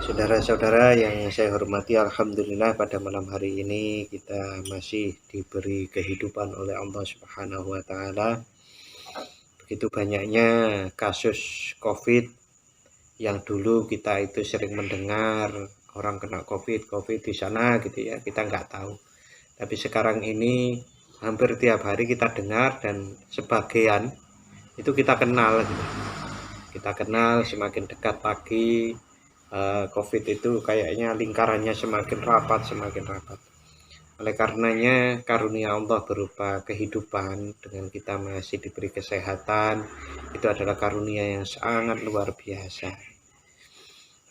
Saudara-saudara yang saya hormati, alhamdulillah pada malam hari ini kita masih diberi kehidupan oleh Allah Subhanahu wa taala. Begitu banyaknya kasus Covid yang dulu kita itu sering mendengar orang kena Covid di sana gitu ya, kita nggak tahu. Tapi sekarang ini hampir tiap hari kita dengar dan sebagian itu kita kenal gitu. Kita kenal semakin dekat lagi. Covid itu kayaknya lingkarannya semakin rapat. Oleh karenanya karunia Allah berupa kehidupan dengan kita masih diberi kesehatan itu adalah karunia yang sangat luar biasa.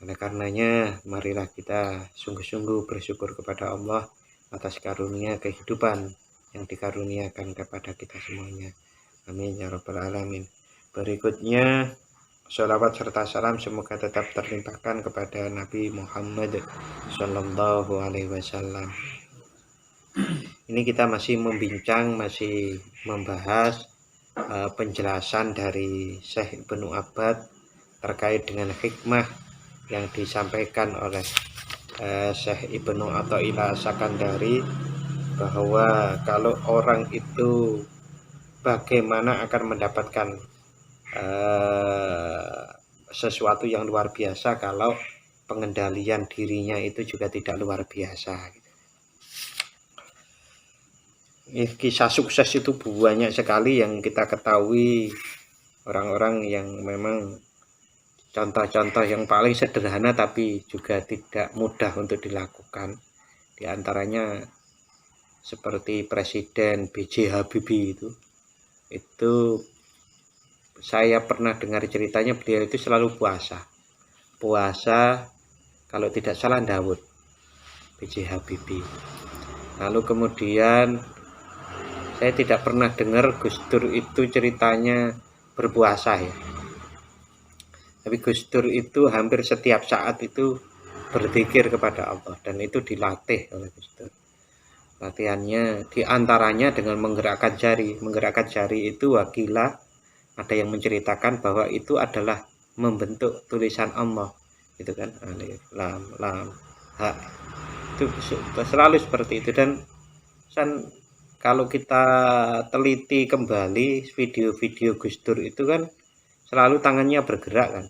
Oleh karenanya marilah kita sungguh-sungguh bersyukur kepada Allah atas karunia kehidupan yang dikaruniakan kepada kita semuanya. Amin ya rabbal alamin. Berikutnya sholawat serta salam semoga tetap terlimpahkan kepada Nabi Muhammad Sallallahu Alaihi Wasallam. Ini kita masih membahas penjelasan dari Syekh Ibnu Abbad terkait dengan hikmah yang disampaikan oleh Syekh Ibnu Athaillah Sakandari, bahwa kalau orang itu bagaimana akan mendapatkan sesuatu yang luar biasa kalau pengendalian dirinya itu juga tidak luar biasa. Kisah sukses itu banyak sekali yang kita ketahui, orang-orang yang memang contoh-contoh yang paling sederhana tapi juga tidak mudah untuk dilakukan. Di antaranya seperti Presiden B.J. Habibie itu saya pernah dengar ceritanya, beliau itu selalu puasa kalau tidak salah Daud B.J. Habibie. Lalu kemudian saya tidak pernah dengar Gus Dur itu ceritanya berpuasa ya, tapi Gus Dur itu hampir setiap saat itu berzikir kepada Allah, dan itu dilatih oleh Gus Dur. Latihannya diantaranya dengan menggerakkan jari itu wakilah ada yang menceritakan bahwa itu adalah membentuk tulisan Allah, gitu kan, alif lam ha, itu selalu seperti itu. Dan kalau kita teliti kembali video-video Gus Dur itu kan selalu tangannya bergerak kan,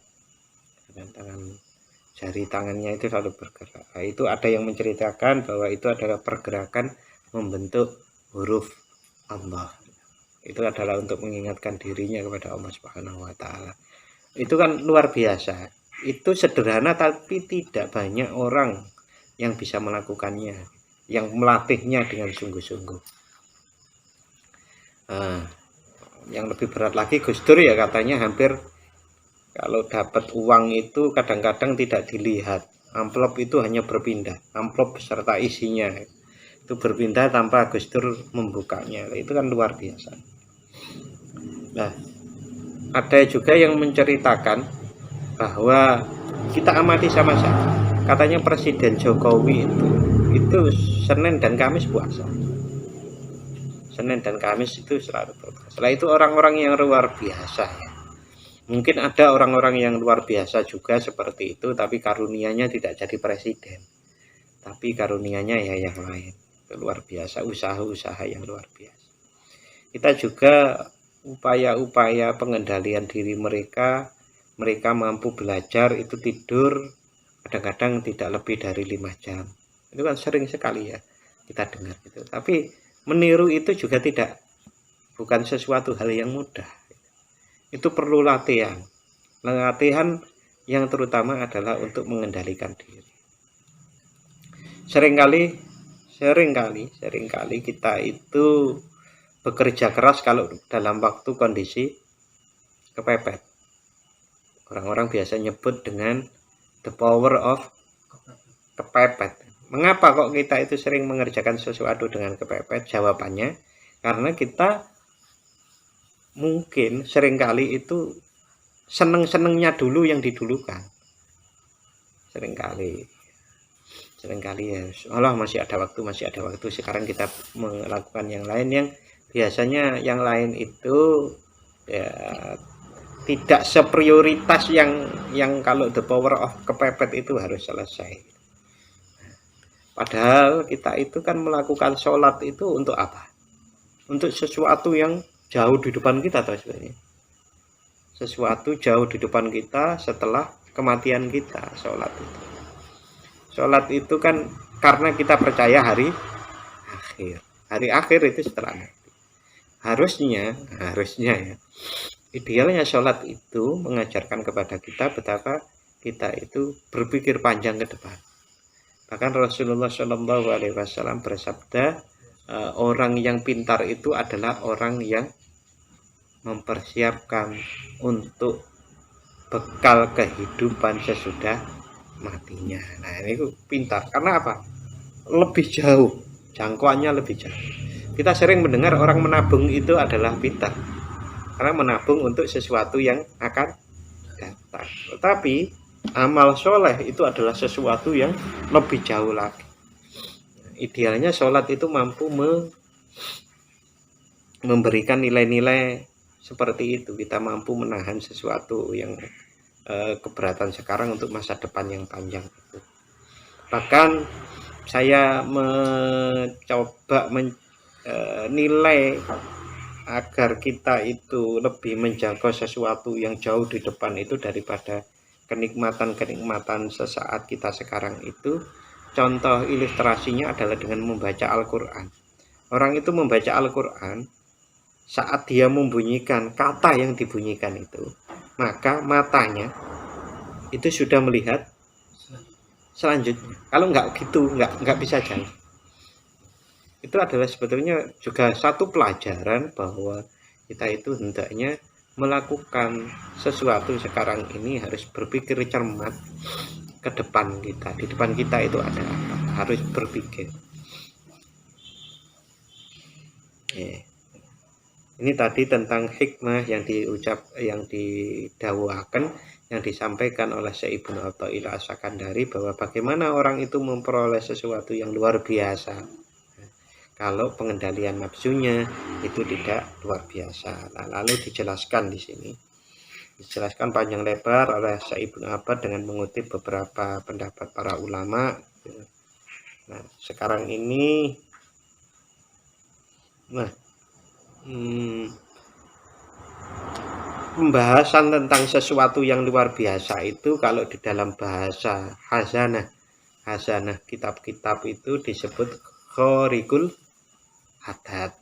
jari tangannya itu selalu bergerak. Nah, itu ada yang menceritakan bahwa itu adalah pergerakan membentuk huruf Allah. Itu adalah untuk mengingatkan dirinya kepada Allah Subhanahu wa taala. Itu kan luar biasa. Itu sederhana tapi tidak banyak orang yang bisa melakukannya, yang melatihnya dengan sungguh-sungguh. Yang lebih berat lagi Gus Dur ya, katanya hampir kalau dapat uang itu kadang-kadang tidak dilihat. Amplop itu hanya berpindah, amplop beserta isinya itu berpindah tanpa Gus Dur membukanya. Itu kan luar biasa. Nah, ada juga yang menceritakan bahwa kita amati sama-sama, katanya Presiden Jokowi itu Senin dan Kamis puasa. Senin dan Kamis itu selalu berpuasa. Setelah itu orang-orang yang luar biasa ya. Mungkin ada orang-orang yang luar biasa juga seperti itu, tapi karunianya tidak jadi presiden. Tapi karunianya ya yang lain. Itu luar biasa, usaha-usaha yang luar biasa. Kita juga upaya-upaya pengendalian diri mereka mampu belajar itu tidur kadang-kadang tidak lebih dari 5 jam. Itu kan sering sekali ya kita dengar gitu. Tapi meniru itu juga bukan sesuatu hal yang mudah. Itu perlu latihan yang terutama adalah untuk mengendalikan diri. Seringkali kita itu bekerja keras kalau dalam waktu kondisi kepepet. Orang-orang biasa nyebut dengan the power of kepepet. Mengapa kok kita itu sering mengerjakan sesuatu dengan kepepet? Jawabannya karena kita mungkin seringkali itu seneng-senengnya dulu yang didulukan. Seringkali ya, Allah masih ada waktu, sekarang kita melakukan yang lain, yang biasanya yang lain itu ya tidak seprioritas yang kalau the power of kepepet itu harus selesai. Padahal kita itu kan melakukan sholat itu untuk apa? Untuk sesuatu yang jauh di depan kita atau sebenarnya. Sesuatu jauh di depan kita setelah kematian kita, sholat itu. Sholat itu kan karena kita percaya hari akhir. Hari akhir itu setelah mati. Harusnya ya. Idealnya sholat itu mengajarkan kepada kita betapa kita itu berpikir panjang ke depan. Bahkan Rasulullah Shallallahu Alaihi Wasallam bersabda, orang yang pintar itu adalah orang yang mempersiapkan untuk bekal kehidupan sesudah matinya. Nah, ini pintar. Karena apa? Lebih jauh, jangkauannya lebih jauh. Kita sering mendengar orang menabung itu adalah pintar, karena menabung untuk sesuatu yang akan datang. Tetapi amal soleh itu adalah sesuatu yang lebih jauh lagi. Idealnya sholat itu mampu memberikan nilai-nilai seperti itu. Kita mampu menahan sesuatu yang keberatan sekarang untuk masa depan yang panjang itu. Bahkan saya mencoba menilai agar kita itu lebih menjangkau sesuatu yang jauh di depan itu daripada kenikmatan-kenikmatan sesaat kita sekarang itu. Contoh ilustrasinya adalah dengan membaca Al-Quran. Orang itu membaca Al-Quran, saat dia membunyikan kata yang dibunyikan itu, maka matanya itu sudah melihat selanjutnya. Kalau nggak gitu, nggak bisa jalan. Itu adalah sebetulnya juga satu pelajaran bahwa kita itu hendaknya melakukan sesuatu sekarang ini harus berpikir cermat ke depan kita. Di depan kita itu ada apa? Harus berpikir. Ini tadi tentang hikmah yang didawahkan, yang disampaikan oleh Syekh Ibnu Athaillah As-Sakandari, bahwa bagaimana orang itu memperoleh sesuatu yang luar biasa kalau pengendalian nafsunya itu tidak luar biasa. Nah, lalu dijelaskan di sini, dijelaskan panjang lebar oleh Syekh Ibnu Abbad dengan mengutip beberapa pendapat para ulama. Nah, sekarang ini, pembahasan tentang sesuatu yang luar biasa itu kalau di dalam bahasa hazanah kitab-kitab itu disebut khorikul adat.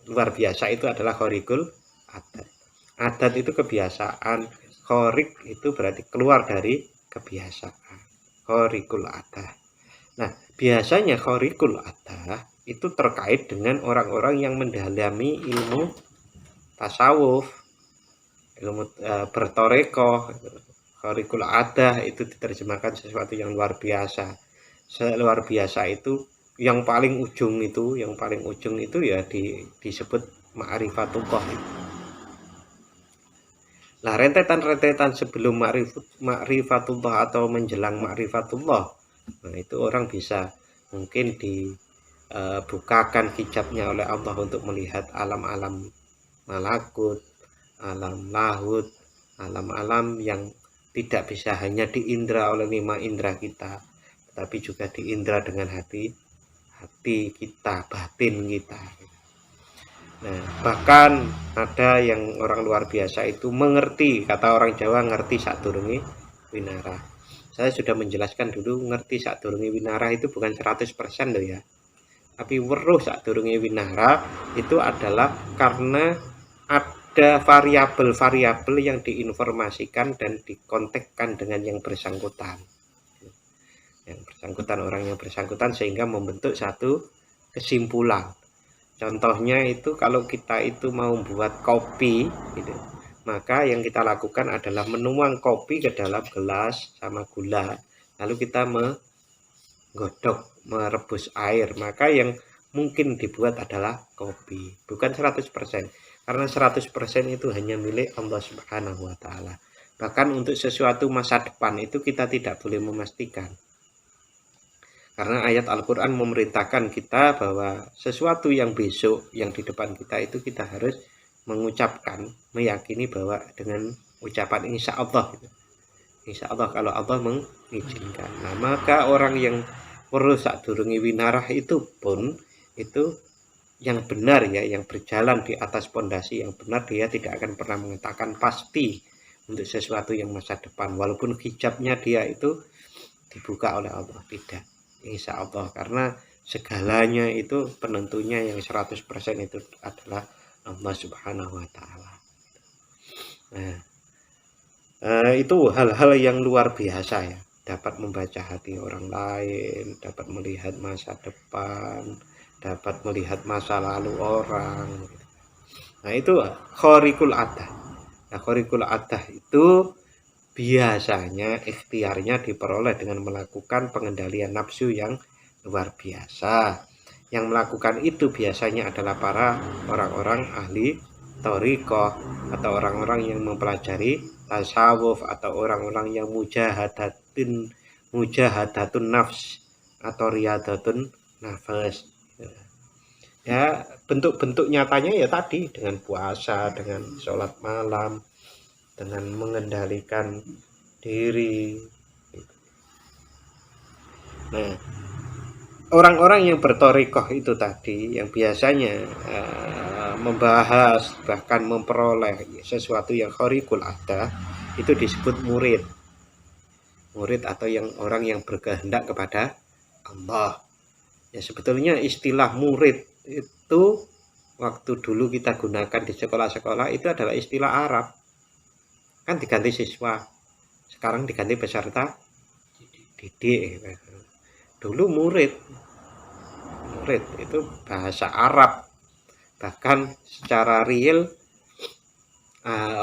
Luar biasa itu adalah khorikul adat. Adat itu kebiasaan, khorik itu berarti keluar dari kebiasaan. Khorikul adat. Nah, biasanya khorikul adat itu terkait dengan orang-orang yang mendalami ilmu tasawuf, ilmu bertoreko. Khorikul adah itu diterjemahkan sesuatu yang luar biasa. Luar biasa itu yang paling ujung itu ya disebut ma'rifatullah. Nah, rentetan-rentetan sebelum ma'rifatullah atau menjelang ma'rifatullah, nah itu orang bisa mungkin dibukakan hijabnya oleh Allah untuk melihat alam-alam malakut, alam lahut, alam-alam yang tidak bisa hanya diindra oleh 5 indra kita, tapi juga diindra dengan hati kita, batin kita. Nah, bahkan ada yang orang luar biasa itu mengerti, kata orang Jawa, ngerti sadurunge winara. Saya sudah menjelaskan dulu, ngerti sadurunge winara itu bukan 100% loh ya, tapi weruh sadurunge winara itu adalah karena ada variabel-variabel yang diinformasikan dan dikontekkan dengan yang bersangkutan. Orang yang bersangkutan sehingga membentuk satu kesimpulan. Contohnya itu kalau kita itu mau buat kopi gitu, maka yang kita lakukan adalah menuang kopi ke dalam gelas sama gula, lalu kita menggodok, merebus air, maka yang mungkin dibuat adalah kopi, bukan 100%, karena 100% itu hanya milik Allah Subhanahu wa Ta'ala. Bahkan untuk sesuatu masa depan itu kita tidak boleh memastikan, karena ayat Al-Quran memerintahkan kita bahwa sesuatu yang besok, yang di depan kita itu kita harus mengucapkan, meyakini bahwa dengan ucapan insya Allah gitu. Insya Allah kalau Allah mengizinkan. Nah, maka orang yang merusak durungi winarah itu pun itu yang benar ya, yang berjalan di atas pondasi yang benar, dia tidak akan pernah mengatakan pasti untuk sesuatu yang masa depan, walaupun hijabnya dia itu dibuka oleh Allah, tidak. Insya Allah, karena segalanya itu penentunya yang 100% itu adalah Allah Subhanahu wa Ta'ala. Nah, itu hal-hal yang luar biasa ya, dapat membaca hati orang lain, dapat melihat masa depan, dapat melihat masa lalu orang. Nah, itu khariqul adah. Nah, khariqul adah itu biasanya ikhtiarnya diperoleh dengan melakukan pengendalian nafsu yang luar biasa. Yang melakukan itu biasanya adalah para orang-orang ahli thariqah atau orang-orang yang mempelajari tasawuf atau orang-orang yang mujahadatun nafs atau riyadatun nafas. Ya, bentuk-bentuk nyatanya ya tadi, dengan puasa, dengan sholat malam, dengan mengendalikan diri. Nah, orang-orang yang berthariqah itu tadi, yang biasanya membahas bahkan memperoleh sesuatu yang khariqul adah, itu disebut murid atau yang orang yang berkehendak kepada Allah. Ya, sebetulnya istilah murid itu waktu dulu kita gunakan di sekolah-sekolah itu adalah istilah Arab, kan diganti siswa, sekarang diganti peserta didik. Dulu murid itu bahasa Arab, bahkan secara real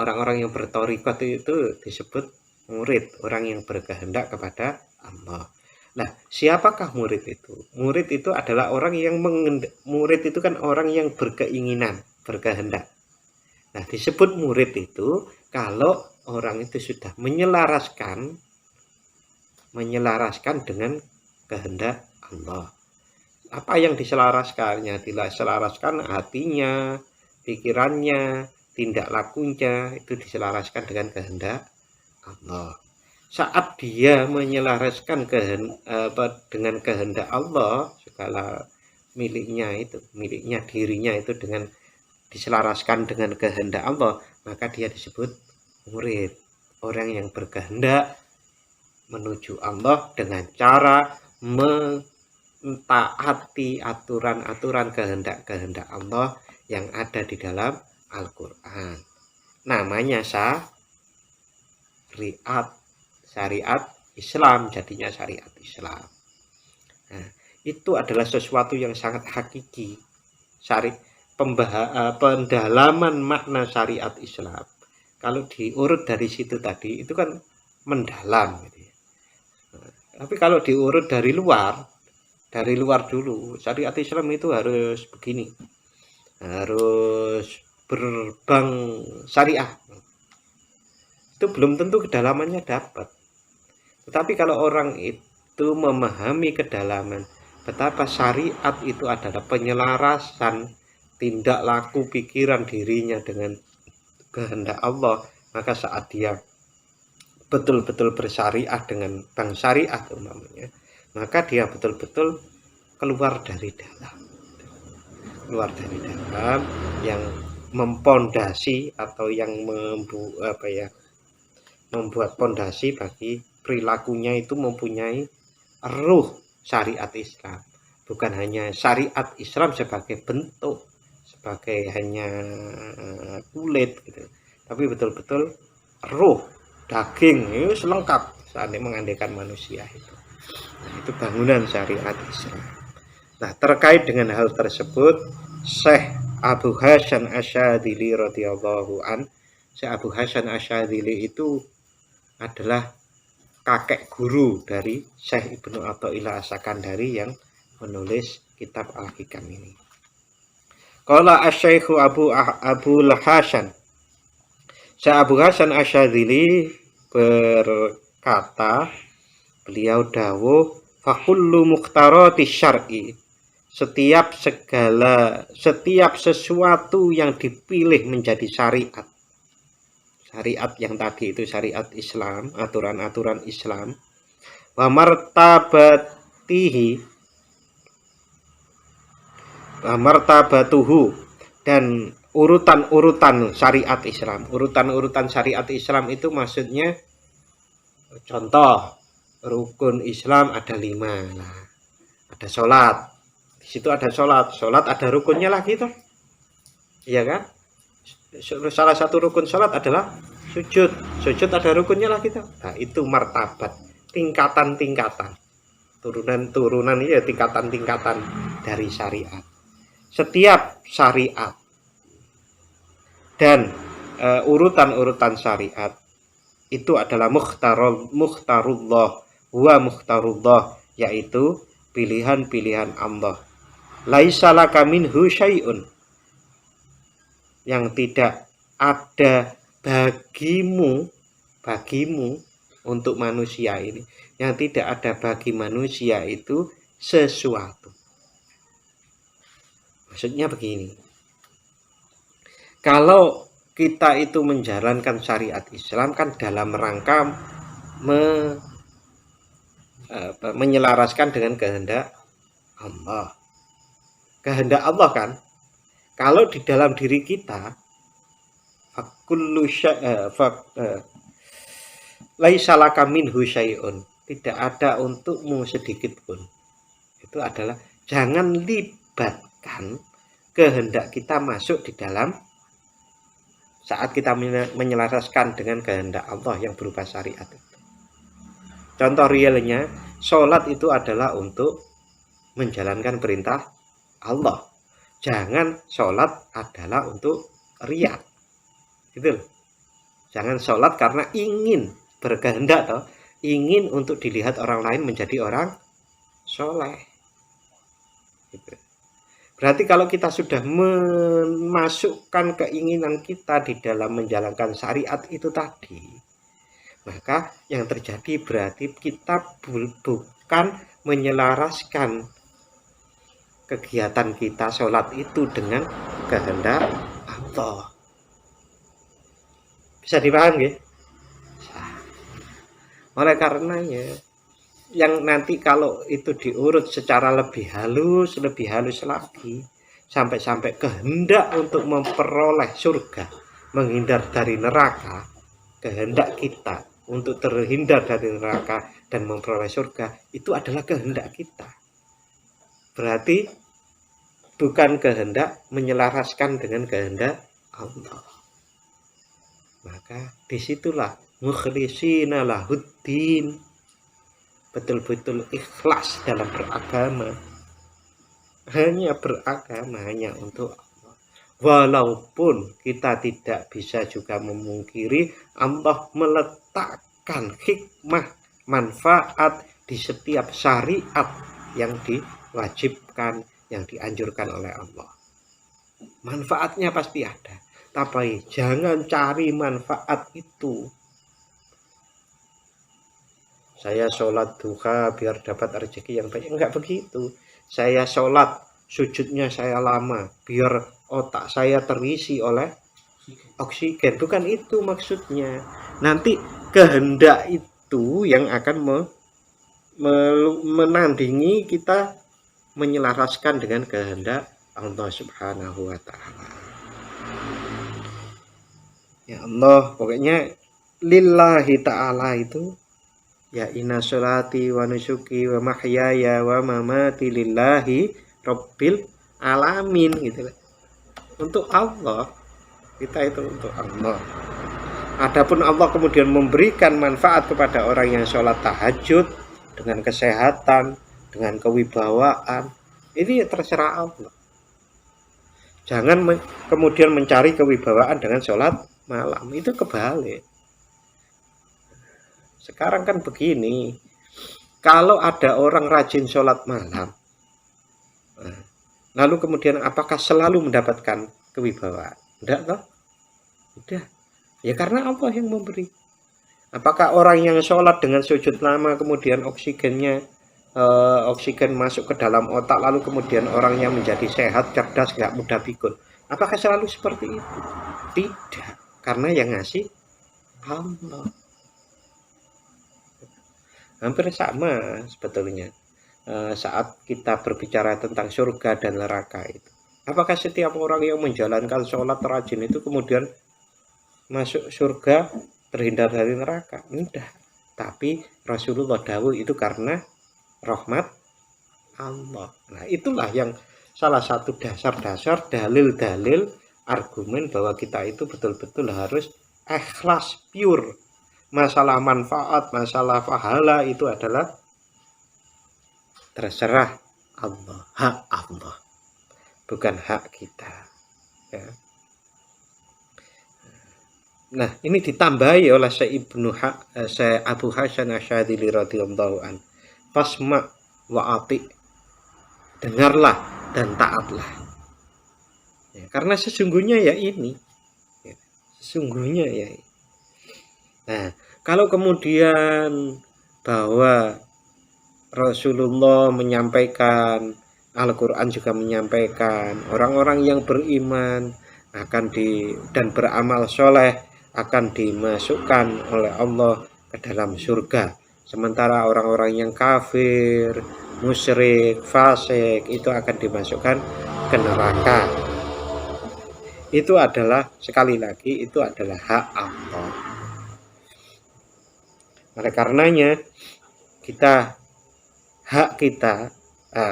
orang-orang yang berthariqah itu disebut murid, orang yang berkehendak kepada Allah. Nah, siapakah murid itu? Murid itu adalah orang yang murid itu kan orang yang berkeinginan, berkehendak. Nah, disebut murid itu kalau orang itu sudah menyelaraskan dengan kehendak Allah. Apa yang diselaraskannya? Diselaraskan hatinya, pikirannya, tindak lakunya, itu diselaraskan dengan kehendak Allah. Saat dia menyelaraskan dengan kehendak Allah, segala miliknya dirinya itu dengan diselaraskan dengan kehendak Allah, maka dia disebut murid, orang yang berkehendak menuju Allah dengan cara mentaati aturan-aturan kehendak Allah yang ada di dalam Al-Quran. Namanya syariat Islam, jadinya syariat Islam. Nah, itu adalah sesuatu yang sangat hakiki. Pendalaman makna syariat Islam, kalau diurut dari situ tadi, itu kan mendalam gitu ya. Nah, tapi kalau diurut dari luar dulu, syariat Islam itu harus begini, harus berbang syariah. Itu belum tentu kedalamannya dapat. Tetapi kalau orang itu memahami kedalaman betapa syariat itu adalah penyelarasan tindak laku pikiran dirinya dengan kehendak Allah, maka saat dia betul-betul bersyariah dengan bank syariah umpamanya, maka dia betul-betul keluar dari dalam yang mempondasi atau yang membuat pondasi bagi perilakunya itu mempunyai ruh syariat Islam, bukan hanya syariat Islam sebagai bentuk, sebagai hanya kulit gitu, tapi betul-betul ruh, daging itu lengkap saat mengandaikan manusia itu. Nah, itu bangunan syariat Islam. Nah, terkait dengan hal tersebut, Syekh Abu Hasan Asyadzili radhiyallahu an, Syekh Abu Hasan Asyadzili itu adalah kakek guru dari Syekh Ibnu Athaillah As-Sakandari yang menulis kitab Al-Hikam ini. Qala Asy-Syaikh Abu Hasan, Syekh Abu Hasan Asyadzili berkata, beliau dawuh, fa kullu mukhtarati syar'i, setiap sesuatu yang dipilih menjadi syariat syariat yang tadi itu syariat Islam, aturan-aturan Islam. Wa martabatihi, wa martabatuhu, dan urutan-urutan syariat Islam. Urutan-urutan syariat Islam itu maksudnya, contoh, rukun Islam ada 5. Nah, ada sholat. Di situ ada sholat. Sholat ada rukunnya lagi toh. Iya kan? Salah satu rukun sholat adalah sujud. Sujud ada rukunnya lagi toh. Nah, itu martabat. Tingkatan-tingkatan. Turunan-turunan ya, tingkatan-tingkatan dari syariat. Setiap syariat dan urutan-urutan syariat itu adalah mukhtarullah wa mukhtarullah, yaitu pilihan-pilihan Allah. Laisa laka minhu syai'un, yang tidak ada bagimu untuk manusia ini, yang tidak ada bagi manusia itu sesuatu. Maksudnya begini, kalau kita itu menjalankan syariat Islam kan dalam rangka menyelaraskan dengan kehendak Allah. Kehendak Allah kan, kalau di dalam diri kita laisa laka minhu syai'un, tidak ada untukmu sedikit pun. Itu adalah jangan libatkan kehendak kita masuk di dalam saat kita menyelaraskan dengan kehendak Allah yang berupa syariat itu. Contoh realnya, sholat itu adalah untuk menjalankan perintah Allah. Jangan sholat adalah untuk riya. Gitu loh. Jangan sholat karena ingin berkehendak toh, ingin untuk dilihat orang lain menjadi orang soleh. Gitu. Berarti kalau kita sudah memasukkan keinginan kita di dalam menjalankan syariat itu tadi, maka yang terjadi berarti kita bukan menyelaraskan kegiatan kita sholat itu dengan kehendak Allah. Bisa dipahami ya? Oleh karenanya, yang nanti kalau itu diurut secara lebih halus lagi, sampai kehendak untuk memperoleh surga, menghindar dari neraka, kehendak kita untuk terhindar dari neraka dan memperoleh surga, itu adalah kehendak kita. Berarti bukan kehendak menyelaraskan dengan kehendak Allah. Maka disitulah mukhlisina lahuddin, betul-betul ikhlas dalam beragama, hanya beragama hanya untuk Allah. Walaupun kita tidak bisa juga memungkiri Allah meletakkan hikmah manfaat di setiap syariat yang diwajibkan, yang dianjurkan oleh Allah. Manfaatnya pasti ada, tapi jangan cari manfaat itu. Saya sholat duha biar dapat rezeki yang banyak. Enggak begitu. Saya sholat, sujudnya saya lama biar otak saya terisi oleh oksigen. Bukan itu maksudnya. Nanti kehendak itu yang akan menandingi kita menyelaraskan dengan kehendak Allah Subhanahu wa ta'ala. Ya Allah, pokoknya lillahi ta'ala itu, ya inna sholati wa nusuki wa mahyaya wa mamati lillahi rabbil alamin, gitu. Untuk Allah, kita itu untuk Allah. Adapun Allah kemudian memberikan manfaat kepada orang yang sholat tahajud dengan kesehatan, dengan kewibawaan, ini terserah Allah. Jangan kemudian mencari kewibawaan dengan sholat malam, itu kebalik. Sekarang kan begini, kalau ada orang rajin sholat malam, lalu kemudian apakah selalu mendapatkan kewibawaan? Tidak toh? Tidak. Ya karena Allah yang memberi. Apakah orang yang sholat dengan sujud lama kemudian oksigen masuk ke dalam otak, lalu kemudian orangnya menjadi sehat, cerdas, nggak mudah pikun? Apakah selalu seperti itu? Tidak. Karena yang ngasih Allah. Hampir sama sebetulnya saat kita berbicara tentang surga dan neraka itu. Apakah setiap orang yang menjalankan sholat rajin itu kemudian masuk surga, terhindar dari neraka? Tidak. Tapi Rasulullah dawuh itu karena rahmat Allah. Nah, itulah yang salah satu dasar-dasar dalil-dalil argumen bahwa kita itu betul-betul harus ikhlas, pure. Masalah manfaat, masalah pahala itu adalah terserah Allah, hak Allah, bukan hak kita. Ya. Nah, ini ditambahi oleh Syekh Abu Hasan Asyadzili radhiyallahu an. Fasma wa ati, dengarlah dan taatlah. Ya, karena sesungguhnya ya ini, ya, sesungguhnya ya. Nah, kalau kemudian bahwa Rasulullah menyampaikan, Al-Quran juga menyampaikan, orang-orang yang beriman dan beramal soleh akan dimasukkan oleh Allah ke dalam surga. Sementara orang-orang yang kafir, musyrik, fasik itu akan dimasukkan ke neraka. Itu adalah, sekali lagi, itu adalah hak Allah. Oleh karenanya hak kita,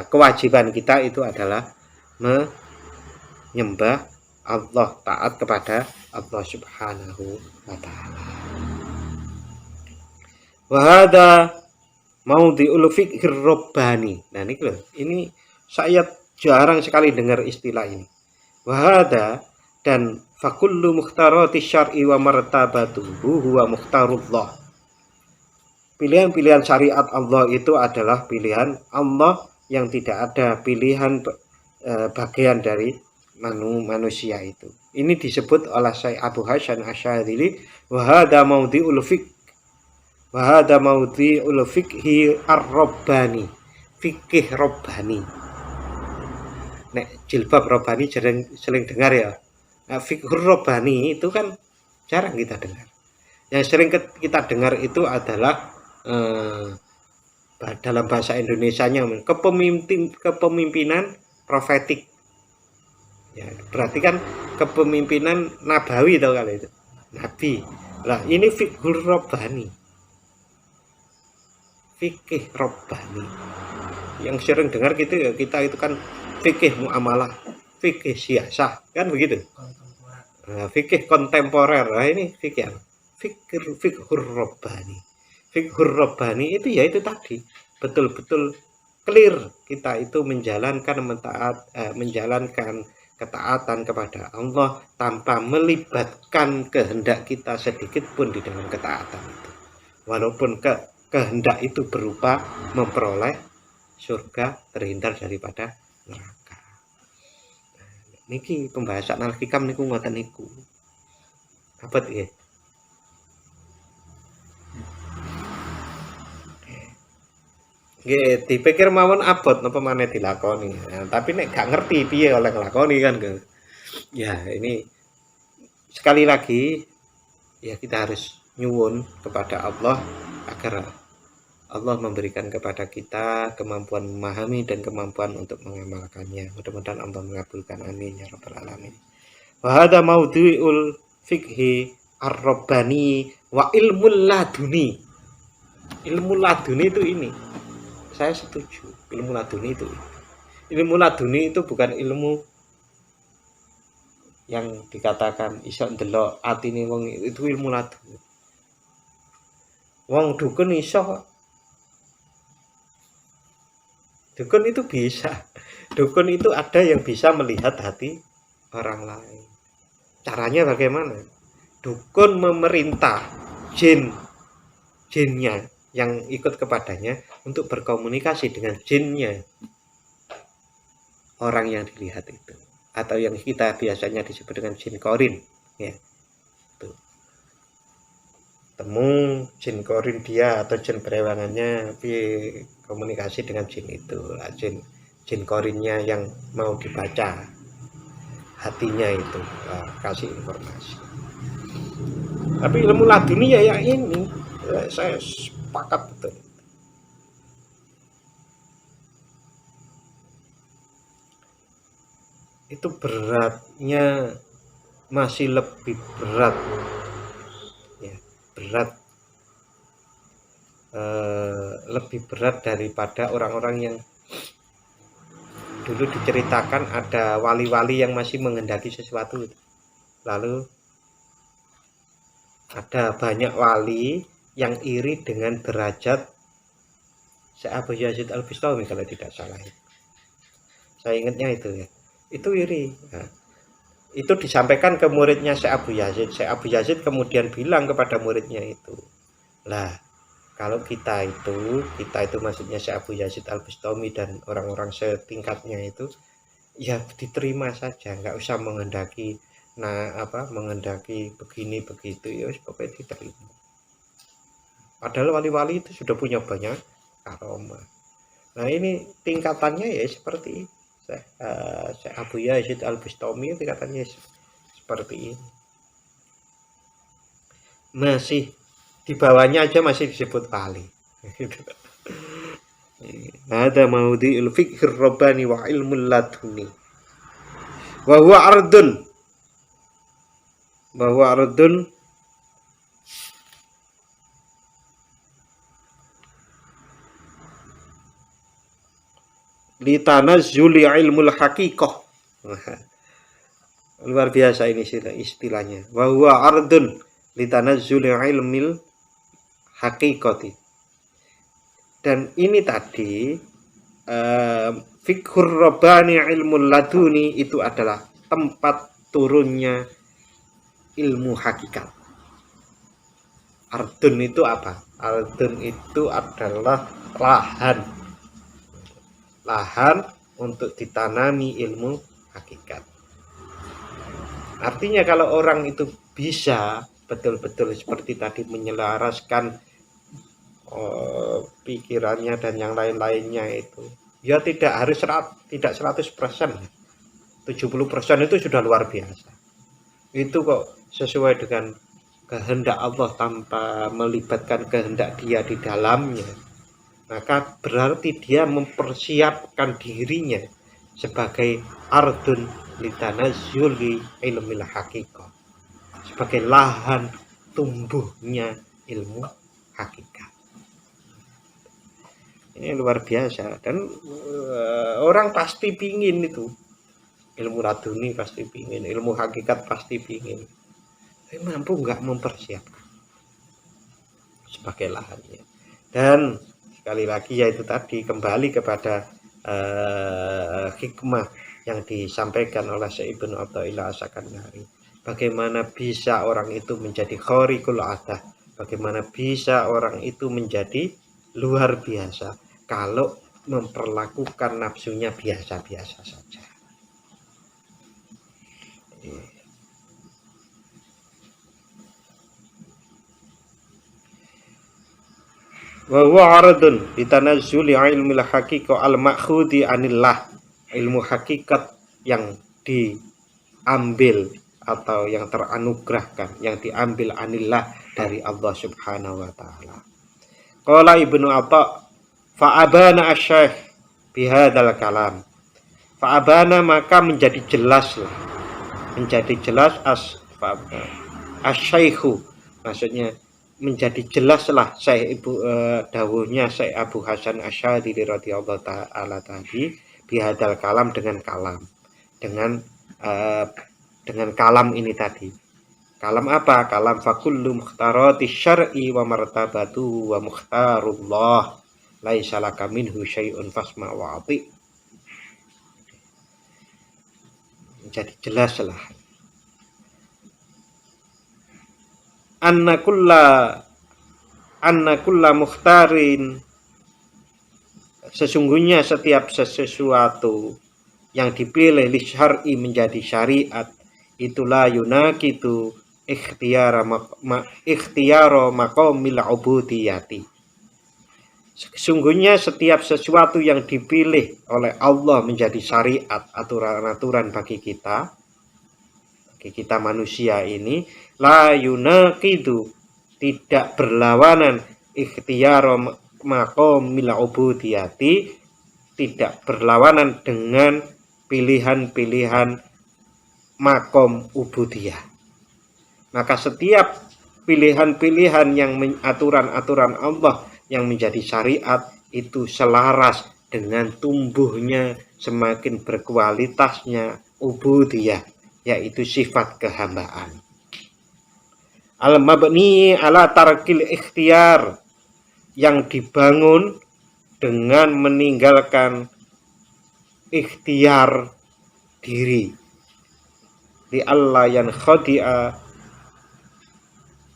kewajiban kita itu adalah menyembah Allah, taat kepada Allah Subhanahu wa ta'ala. Wa hadza maudhi'ul fiqhir rabbani. Nah, ini saya jarang sekali dengar istilah ini. Wa hadza, dan fakullu mukhtarati syar'i wa martabatuhu huwa mukhtarullah. Pilihan-pilihan syariat Allah itu adalah pilihan Allah yang tidak ada pilihan bagian dari manusia itu. Ini disebut oleh Syekh Abu Hasan Asyadzili wa hadza maudhi'ul fiqh wa hadza maudhi'ul fiqhi ar-rabbani, fikih rabbani. Nek jilbab rabbani sering dengar ya. Nah, fiqhur rabbani itu kan jarang kita dengar. Yang sering kita dengar itu adalah dalam bahasa Indonesianya kepemimpinan profetik. Ya, berarti kan kepemimpinan nabawi tau kali itu. Nabi. Lah, ini fiqhur rabbani. Fikih rabbani. Yang sering dengar gitu ya, kita itu kan fikih muamalah, fikih siasah, kan begitu. Nah, fikih kontemporer. Nah, ini fikih fiqhur rabbani. Fiqhur rabbani itu ya itu tadi, betul-betul clear kita itu menjalankan ketaatan kepada Allah tanpa melibatkan kehendak kita sedikit pun di dalam ketaatan itu. Walaupun kehendak itu berupa memperoleh surga, terhindar daripada neraka. Niki pembahasan al-hikam niku ngoten niku. Abot nggih. Nggih, dipikir mawon abot napa maneh dilakoni. Nah, tapi nek gak ngerti piye oleh nglakoni kan. Ya, ini sekali lagi ya kita harus nyuwun kepada Allah agar Allah memberikan kepada kita kemampuan memahami dan kemampuan untuk mengamalkannya. Mudah-mudahan Allah mengabulkan, amin ya rabbal alamin. Wa hadza maudhi'ul fiqhi ar-rabbani wa ilmul laduni. Ilmu laduni itu ini. Saya setuju, ilmu laduni itu. Ilmu laduni itu bukan ilmu yang dikatakan iso ndelok atine wong, itu ilmu laduni. Wong dukun iso. Dukun itu bisa. Dukun itu ada yang bisa melihat hati orang lain. Caranya bagaimana? Dukun memerintah jinnya yang ikut kepadanya untuk berkomunikasi dengan jinnya orang yang dilihat itu, atau yang kita biasanya disebut dengan jin korin, ya. Tuh. Temu jin korin dia atau jin berewangannya, komunikasi dengan jin itu, jin korinnya yang mau dibaca hatinya itu, kasih informasi. Tapi ilmu laduni ya ini saya sepakat betul. Itu beratnya masih lebih berat ya, lebih berat daripada orang-orang yang dulu diceritakan ada wali-wali yang masih menghendaki sesuatu. Lalu ada banyak wali yang iri dengan derajat Syekh Abu Yazid Al-Bistami kalau tidak salah. Saya ingatnya itu ya. Itu iri. Nah, itu disampaikan ke muridnya Syekh Abu Yazid. Syekh Abu Yazid kemudian bilang kepada muridnya itu, lah kalau kita itu maksudnya Syekh Abu Yazid Al-Bistami dan orang-orang setingkatnya itu ya diterima saja, nggak usah menghendaki menghendaki begini begitu, ya pokoknya diterima. Padahal wali-wali itu sudah punya banyak karomah. Nah ini tingkatannya ya seperti Syekh Abu Yazid Al-Bistami, tingkatannya seperti ini. Masih di bawahnya aja masih disebut wali. Ada maudhi'ul fiqhir rabbani wa ilmul laduni. Wa huwa ardun li tanazzuli ilmul haqiqah. Luar biasa ini istilahnya. Wa huwa ardun li tanazzuli ilmil haqiqati. Dan ini tadi fiqhur rabbani ilmul laduni itu adalah tempat turunnya ilmu hakikat. Ardun itu apa? Ardun itu adalah lahan untuk ditanami ilmu hakikat. Artinya kalau orang itu bisa betul-betul seperti tadi menyelaraskan pikirannya dan yang lain-lainnya itu, ya tidak harus tidak 100%, 70% itu sudah luar biasa. Itu kok sesuai dengan kehendak Allah tanpa melibatkan kehendak dia di dalamnya, maka berarti dia mempersiapkan dirinya sebagai ardun litanazzuli ilmil haqiqah, sebagai lahan tumbuhnya ilmu hakikat. Ini luar biasa. Dan orang pasti pingin itu ilmu laduni, pasti pingin ilmu hakikat, pasti pingin. Tapi mampu nggak mempersiapkan sebagai lahannya. Dan sekali lagi yaitu tadi kembali kepada hikmah yang disampaikan oleh Syekh Ibnu Athaillah As-Sakandari. Bagaimana bisa orang itu menjadi khariqul adah? Bagaimana bisa orang itu menjadi luar biasa kalau memperlakukan nafsunya biasa-biasa saja. Wa huwa aradun bitanazzuli ilmil haqiqah al-ma'khudi anillah, ilmu hakikat yang diambil atau yang teranugerahkan, yang diambil anillah dari Allah Subhanahu wa taala. Qala Ibnu Atha fa'abana asy-syekh bihadzal kalam. Fa'abana maka menjadi jelas asy-syaikhu, maksudnya menjadi jelaslah dawuhnya Syekh Abu Hasan Asy'adzili radhiyallahu taala tadi bihadzal kalam, dengan kalam ini tadi. Kalam apa? Kalam fakullu mukhtarati syar'i wa martabatu wa mukhtarullah laisa laka minhu syai'un fasma wa ati. Jadi jelaslah anna kulla mukhtarin, sesungguhnya setiap sesuatu yang dipilih li syar'i menjadi syariat, itulah yunakitu ikhtiyara maqamil ubudiyati. Sesungguhnya setiap sesuatu yang dipilih oleh Allah menjadi syariat, aturan-aturan bagi kita, kita manusia ini la yunaqidu, tidak berlawanan ikhtiyar maqamil ubudiyati, tidak berlawanan dengan pilihan-pilihan makom ubudiyah. Maka setiap pilihan-pilihan yang aturan-aturan Allah yang menjadi syariat itu selaras dengan tumbuhnya semakin berkualitasnya ubudiyah, yaitu sifat kehambaan. Al-mabni ala tarkil ikhtiyar, yang dibangun dengan meninggalkan ikhtiar diri. Li Allah yang khadi'a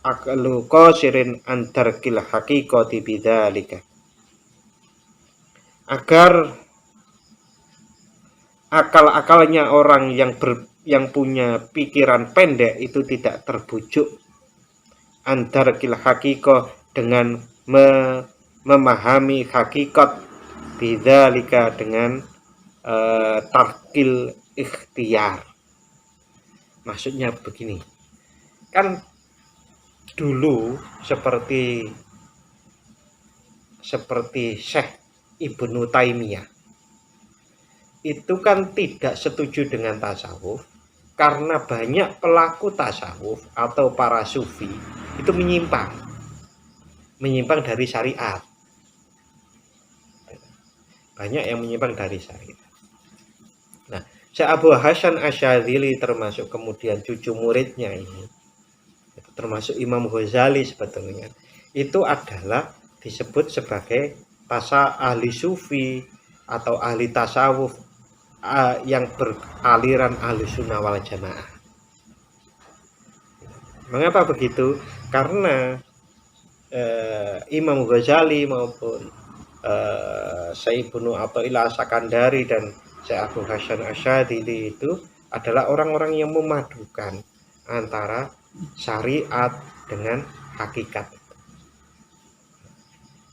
aqlu qasirin an tarkil haqiqati bidzalika, agar akal-akalnya orang yang punya pikiran pendek itu tidak terbujuk antarkil haqiqah, dengan memahami hakikat bidzalika, dengan tarkil ikhtiar. Maksudnya begini, kan dulu seperti Syekh Ibnu Taimiyah itu kan tidak setuju dengan tasawuf karena banyak pelaku tasawuf atau para sufi itu menyimpang dari syariat. Banyak yang menyimpang dari syariat. Nah, Syekh Abu Hasan Asyadzili termasuk kemudian cucu muridnya ini, termasuk Imam Ghazali sebetulnya, itu adalah disebut sebagai ahli sufi atau ahli tasawuf yang beraliran Ahlussunnah wal Jamaah. Mengapa begitu? Karena Imam Ghazali maupun Syekh Ibnu Athaillah Sakandari dan Syekh Abu Hasan Asyadzili itu adalah orang-orang yang memadukan antara syariat dengan hakikat.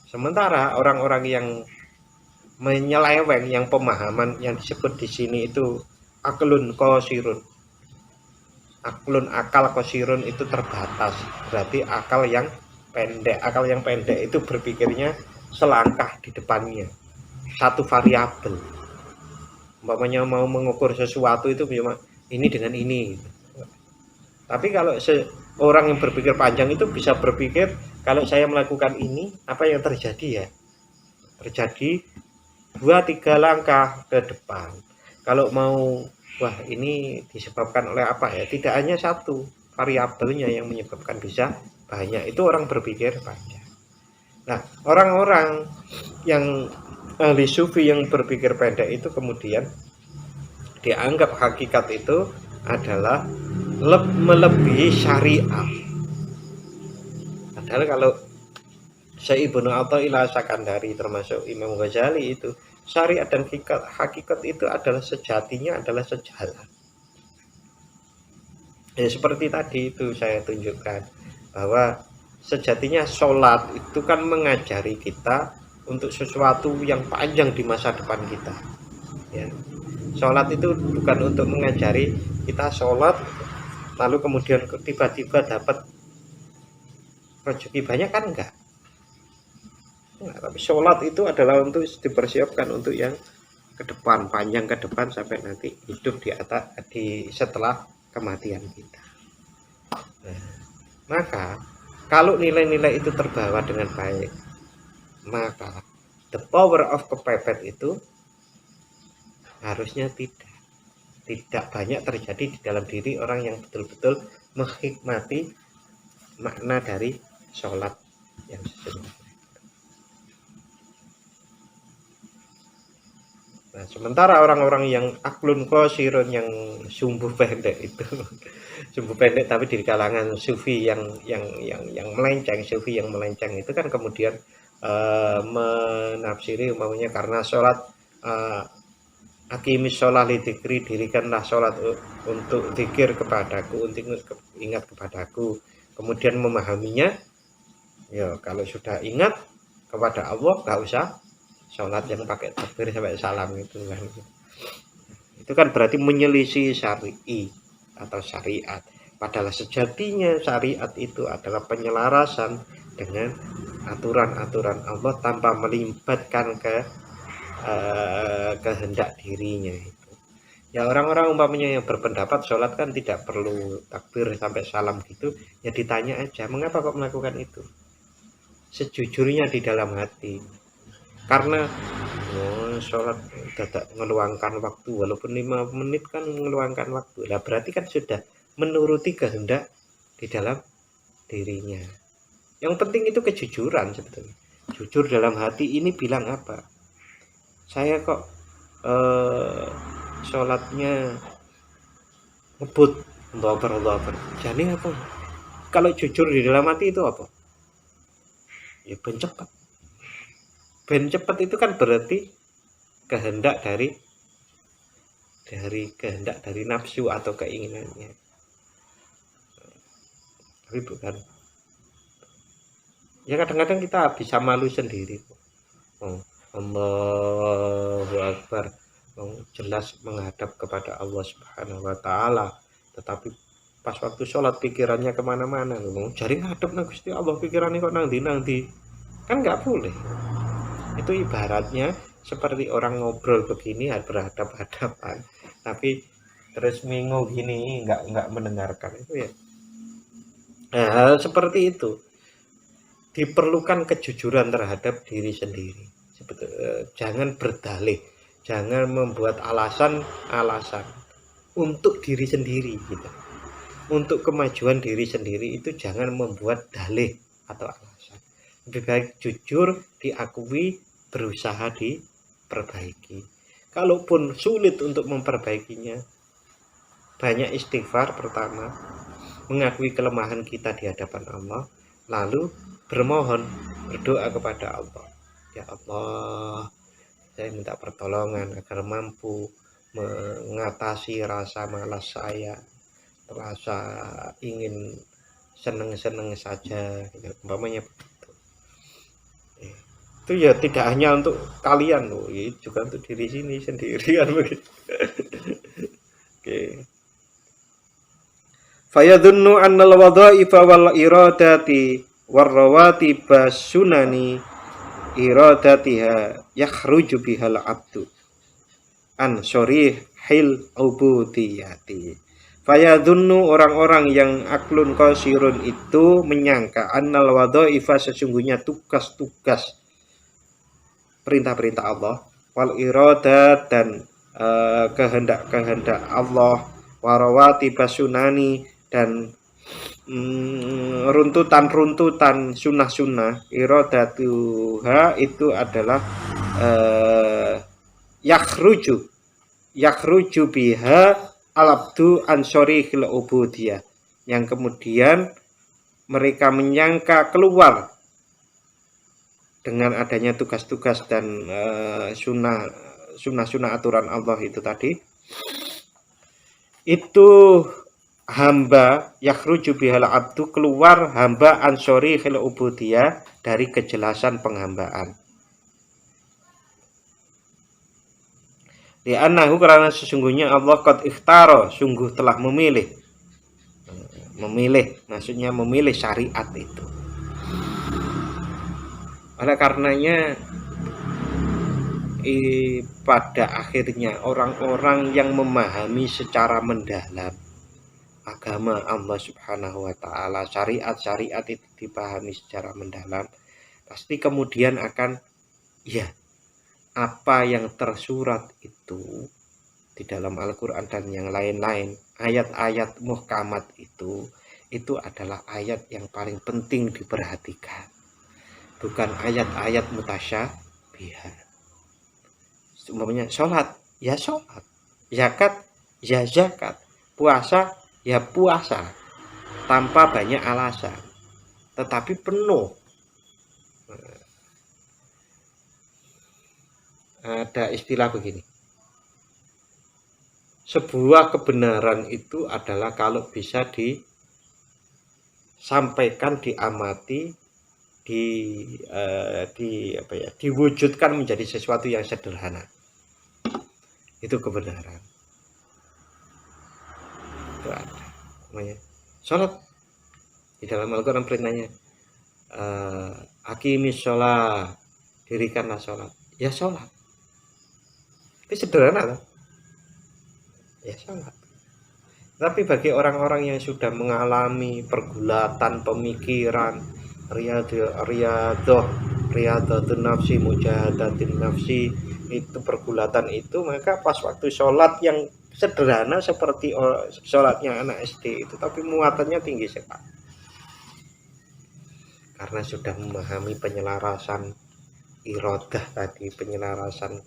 Sementara orang-orang yang menyeleweng, yang pemahaman yang disebut di sini itu aklun qasirun. Akal qasirun itu terbatas, berarti akal yang pendek. Akal yang pendek itu berpikirnya selangkah di depannya, satu variabel. Umpamanya mau mengukur sesuatu itu ini dengan ini. Tapi kalau orang yang berpikir panjang itu bisa berpikir, kalau saya melakukan ini, apa yang terjadi ya? Terjadi 2-3 langkah ke depan. Kalau mau, wah ini disebabkan oleh apa ya? Tidak hanya satu variabelnya yang menyebabkan, bisa banyak. Itu orang berpikir panjang. Nah, orang-orang yang ahli sufi yang berpikir pendek itu kemudian dianggap hakikat itu adalah melebihi syariat. Padahal kalau Syekh Ibnu Athaillah Sakandari termasuk Imam Ghazali itu, syariat dan hakikat itu adalah sejatinya adalah sejalan. Ya seperti tadi itu saya tunjukkan bahwa sejatinya sholat itu kan mengajari kita untuk sesuatu yang panjang di masa depan kita. Ya. Sholat itu bukan untuk mengajari kita sholat lalu kemudian tiba-tiba dapat rezeki banyak, kan enggak. Nah, tapi sholat itu adalah untuk dipersiapkan untuk yang ke depan, panjang ke depan sampai nanti hidup di setelah kematian kita. Nah, maka kalau nilai-nilai itu terbawa dengan baik, maka the power of kepepet itu harusnya tidak banyak terjadi di dalam diri orang yang betul-betul menghikmati makna dari sholat yang sesungguhnya. Nah, sementara orang-orang yang aklun qasirun, yang sumbu pendek itu sumbu pendek tapi di kalangan sufi yang melenceng, sufi yang melenceng itu kan kemudian menafsiri umpamanya karena sholat aqimis sholat li dzikri, dirikanlah sholat untuk zikir kepadaku, untuk ingat kepadaku. Kemudian memahaminya, ya kalau sudah ingat kepada Allah nggak usah sholat yang pakai takbir sampai salam itu kan. Itu kan berarti menyelisih syar'i. atau syariat. Padahal sejatinya syariat itu adalah penyelarasan dengan aturan-aturan Allah tanpa melibatkan kehendak dirinya. Ya orang-orang umpamanya yang berpendapat sholat kan tidak perlu takbir sampai salam gitu, ya ditanya aja mengapa kok melakukan itu, sejujurnya di dalam hati. Karena sholat tidak meluangkan waktu, walaupun 5 menit kan meluangkan waktu, lah berarti kan sudah menuruti kehendak di dalam dirinya. Yang penting itu kejujuran sebetulnya, jujur dalam hati ini bilang apa, saya kok sholatnya ngebut, Allah Akbar. Jadi apa? Kalau jujur di dalam hati itu apa? Ya ben cepat. Ben cepat itu kan berarti kehendak dari kehendak dari nafsu atau keinginannya. Tapi bukan. Ya kadang-kadang kita bisa malu sendiri. Oh, Allahu Akbar. Jelas menghadap kepada Allah Subhanahu wa Ta'ala, tetapi pas waktu sholat pikirannya kemana-mana, jari ngadep nang Gusti Allah, pikirannya kok nang di kan nggak boleh. Itu ibaratnya seperti orang ngobrol begini berhadap-hadapan, tapi terus mengo gini nggak mendengarkan itu ya. Nah, hal seperti itu diperlukan kejujuran terhadap diri sendiri. Jangan berdalih, jangan membuat alasan-alasan untuk diri sendiri gitu. Untuk kemajuan diri sendiri itu jangan membuat dalih atau alasan. Lebih baik jujur, diakui, berusaha diperbaiki. Kalaupun sulit untuk memperbaikinya, banyak istighfar pertama, mengakui kelemahan kita di hadapan Allah, lalu bermohon, berdoa kepada Allah. Ya Allah, saya minta pertolongan agar mampu mengatasi rasa malas saya, rasa ingin seneng-seneng saja, umpamanya begitu. Itu ya tidak hanya untuk kalian loh, juga untuk diri sini sendiri kan begitu. Oke. Fayadunnu annal wadha'ifa wal iradati warrawatiba sunani iradatiha yakhruju bihal abdu an sorihil ubudiyati. Fayadunnu, orang-orang yang aklun qasirun itu menyangka annal wadha'ifa, sesungguhnya tugas-tugas perintah-perintah Allah, wal iradat, dan kehendak-kehendak Allah, warawati basunani, dan runtutan-runtutan sunnah-sunnah, iradatuha itu adalah yakhruju biha alabdu ansori khil ubudiyah, yang kemudian mereka menyangka keluar dengan adanya tugas-tugas dan sunnah aturan Allah itu tadi, itu hamba yakhruju bihal abdu, keluar hamba ansori khil ubudiyah, dari kejelasan penghambaan. Li'annahu, karena sesungguhnya Allah qad ikhtaro, sungguh telah memilih, maksudnya memilih syariat itu. Oleh karenanya pada akhirnya orang-orang yang memahami secara mendalam agama Allah Subhanahu wa Ta'ala, syariat itu dipahami secara mendalam, pasti kemudian akan, ya, apa yang tersurat itu di dalam Al-Quran dan yang lain-lain, ayat-ayat muhkamat itu adalah ayat yang paling penting diperhatikan, bukan ayat-ayat mutasyabihat. Umpamanya sholat, ya sholat, zakat, ya zakat, puasa, ya puasa, tanpa banyak alasan, tetapi penuh. Ada istilah begini, sebuah kebenaran itu adalah kalau bisa disampaikan, diamati, diwujudkan menjadi sesuatu yang sederhana, itu kebenaran. itu ada namanya sholat. Di dalam Al-Quran perintahnya aqimis sholat, dirikanlah sholat. Ya sholat itu sederhana loh, ya sholat. Tapi bagi orang-orang yang sudah mengalami pergulatan pemikiran, riyadhatun nafsi, mujahadatin nafsi, itu pergulatan itu, maka pas waktu sholat yang sederhana seperti sholatnya anak SD itu, tapi muatannya tinggi sekali. Karena sudah memahami penyelarasan iradah tadi, penyelarasan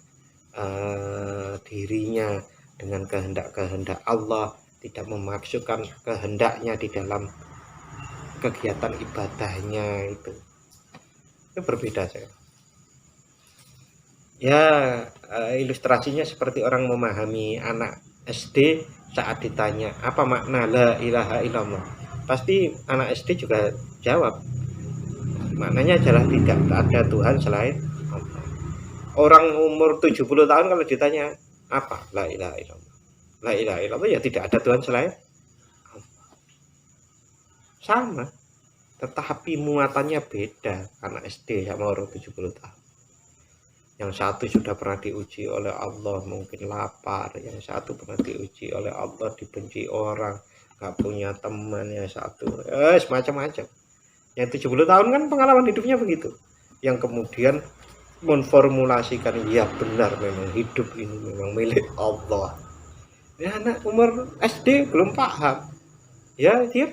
dirinya dengan kehendak-kehendak Allah, tidak memasukkan kehendaknya di dalam kegiatan ibadahnya, itu berbeda saya. Ya, ilustrasinya seperti orang memahami anak SD saat ditanya apa makna la ilaha illallah, pasti anak SD juga jawab maknanya adalah tidak ada Tuhan selain Allah. Orang umur 70 tahun kalau ditanya apa la ilaha illallah, la ilaha illallah ya tidak ada Tuhan selain Allah. Sama, tetapi muatannya beda anak SD sama orang 70 tahun. Yang satu sudah pernah diuji oleh Allah, mungkin lapar. Yang satu pernah diuji oleh Allah, dibenci orang, gak punya teman. Yang satu semacam-macam. Yang 70 tahun kan pengalaman hidupnya begitu, yang kemudian memformulasikan ya benar, memang hidup ini memang milik Allah. Ya, anak umur SD belum paham, ya dia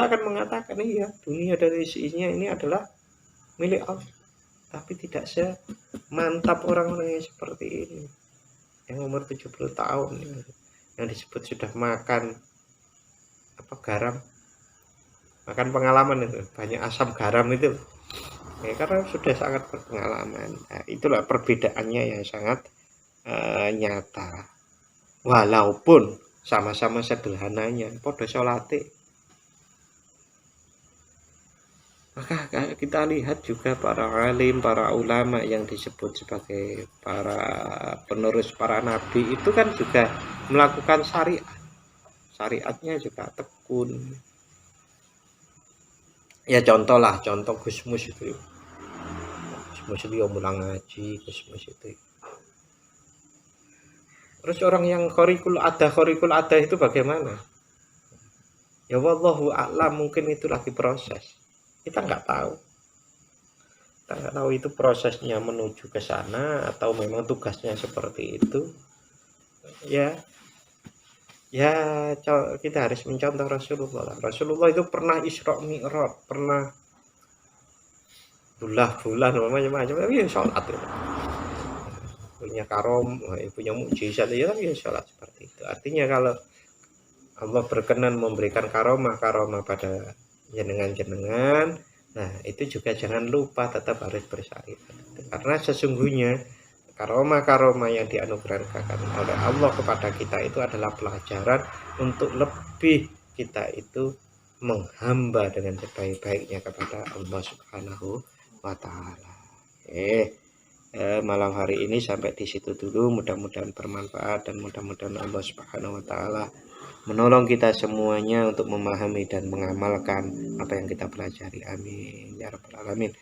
akan mengatakan iya dunia dan isinya ini adalah milik Allah. Tapi tidak semantap orang-orang yang seperti ini, yang umur 70 tahun yang disebut sudah makan garam, makan pengalaman itu, banyak asam garam itu ya, karena sudah sangat berpengalaman. Nah, itulah perbedaannya yang sangat nyata, walaupun sama-sama sederhananya podo sholate. Maka kita lihat juga para alim, para ulama yang disebut sebagai para penerus para nabi itu kan juga melakukan syariat, syariatnya juga tekun. Ya contoh Gusmus itu, Gusmus itu mulang ngaji, Gusmus itu. Terus orang yang khorikul ada itu bagaimana? Ya wallahu a'lam, mungkin itu lagi proses. Kita nggak tahu itu prosesnya menuju ke sana atau memang tugasnya seperti itu. Ya kita harus mencontoh Rasulullah itu pernah Isra Mi'raj, pernah bulan macam-macam, tapi ya sholat itu. Punya punya mukjizat ya, tapi ya sholat seperti itu. Artinya kalau Allah berkenan memberikan karomah pada jenengan, nah itu juga jangan lupa tetap harus bersyariat, karena sesungguhnya karomah yang dianugerahkan oleh Allah kepada kita itu adalah pelajaran untuk lebih kita itu menghamba dengan sebaik-baiknya kepada Allah Subhanahu wa Ta'ala. Malam hari ini sampai di situ dulu, mudah-mudahan bermanfaat dan mudah-mudahan Allah Subhanahu wa Ta'ala menolong kita semuanya untuk memahami dan mengamalkan apa yang kita pelajari. Amin ya rabbal alamin.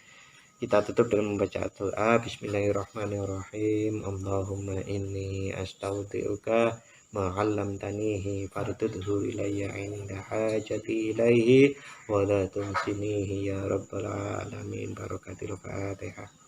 Kita tutup dengan membaca doa. Bismillahirrahmanirrahim. Allahumma inni astaudiuka ma 'allamtanihi fardudhu ilayya 'inda hajati ilaihi wa la tunsinihi ya rabbal alamin. Barakatil Fatihah.